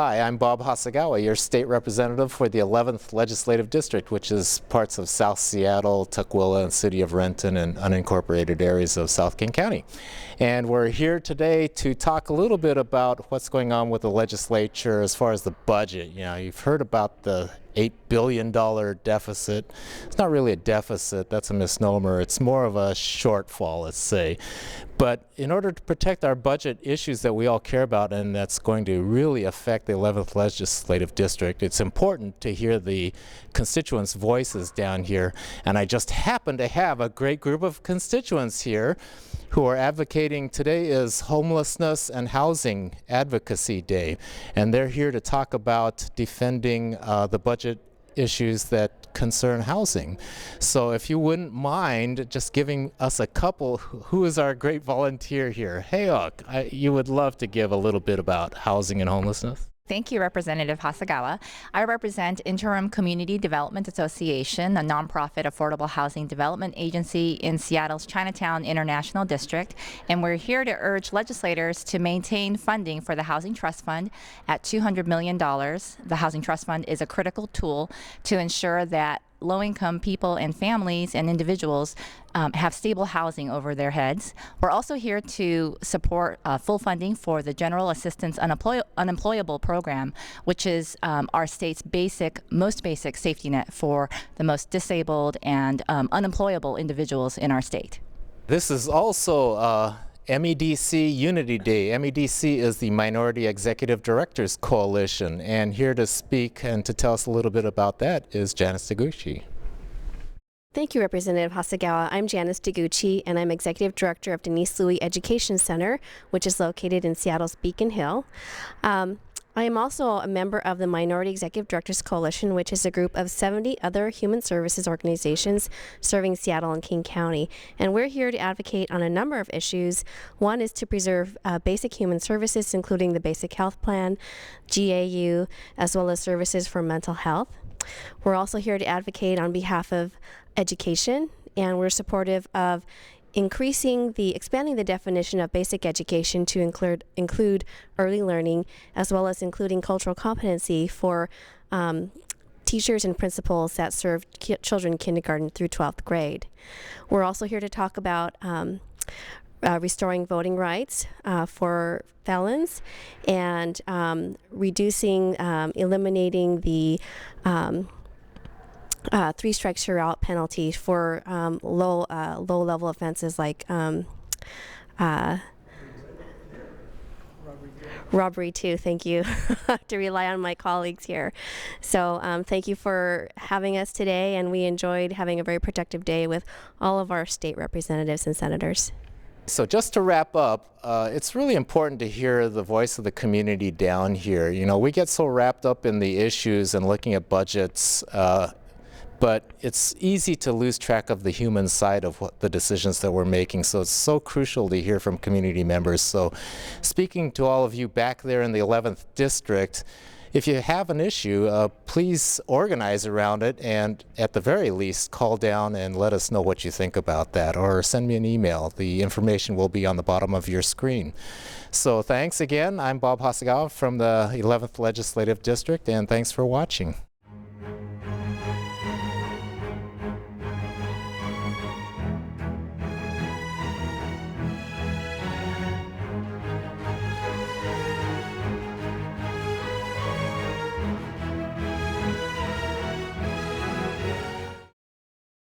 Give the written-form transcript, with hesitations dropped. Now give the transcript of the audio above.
Hi, I'm Bob Hasegawa, your state representative for the 11th Legislative District, which is parts of South Seattle, Tukwila, and City of Renton, and unincorporated areas of South King County. And we're here today to talk a little bit about what's going on with the legislature as far as the budget. You know, you've heard about the $8 billion deficit. It's not really a deficit, that's a misnomer. It's more of a shortfall, let's say. But in order to protect our budget issues that we all care about and that's going to really affect the 11th Legislative District, it's important to hear the constituents' voices down here. And I just happen to have a great group of constituents here who are advocating. Today is Homelessness and Housing Advocacy Day, and they're here to talk about defending the budget issues that concern housing. So if you wouldn't mind just giving us a couple, who is our great volunteer here? Hey, you would love to give a little bit about housing and homelessness. Thank you, Representative Hasegawa. I represent Interim Community Development Association, a nonprofit affordable housing development agency in Seattle's Chinatown International District, and we're here to urge legislators to maintain funding for the Housing Trust Fund at $200 million. The Housing Trust Fund is a critical tool to ensure that low-income people and families and individuals have stable housing over their heads. We're also here to support full funding for the General Assistance Unemployable Program, which is our state's most basic safety net for the most disabled and unemployable individuals in our state. This is also MEDC Unity Day. MEDC is the Minority Executive Directors Coalition, and here to speak and to tell us a little bit about that is Janice Taguchi. Thank you, Representative Hasegawa. I'm Janice Taguchi, and I'm Executive Director of Denise Louis Education Center, which is located in Seattle's Beacon Hill. I am also a member of the Minority Executive Directors Coalition, which is a group of 70 other human services organizations serving Seattle and King County. And we're here to advocate on a number of issues. One is to preserve basic human services, including the Basic Health Plan, GAU, as well as services for mental health. We're also here to advocate on behalf of education, and we're supportive of expanding the definition of basic education to include early learning, as well as including cultural competency for teachers and principals that serve children kindergarten through 12th grade. We're also here to talk about restoring voting rights for felons and eliminating the 3 strikes you're out penalty for low level offenses like robbery too. Thank you. I have to rely on my colleagues here. So thank you for having us today, and we enjoyed having a very productive day with all of our state representatives and senators. So just to wrap up, it's really important to hear the voice of the community down here. You know, we get so wrapped up in the issues and looking at budgets, but it's easy to lose track of the human side of the decisions that we're making. So it's so crucial to hear from community members. So speaking to all of you back there in the 11th District, if you have an issue, please organize around it, and at the very least call down and let us know what you think about that, or send me an email. The information will be on the bottom of your screen. So thanks again. I'm Bob Hasegawa from the 11th Legislative District, and thanks for watching.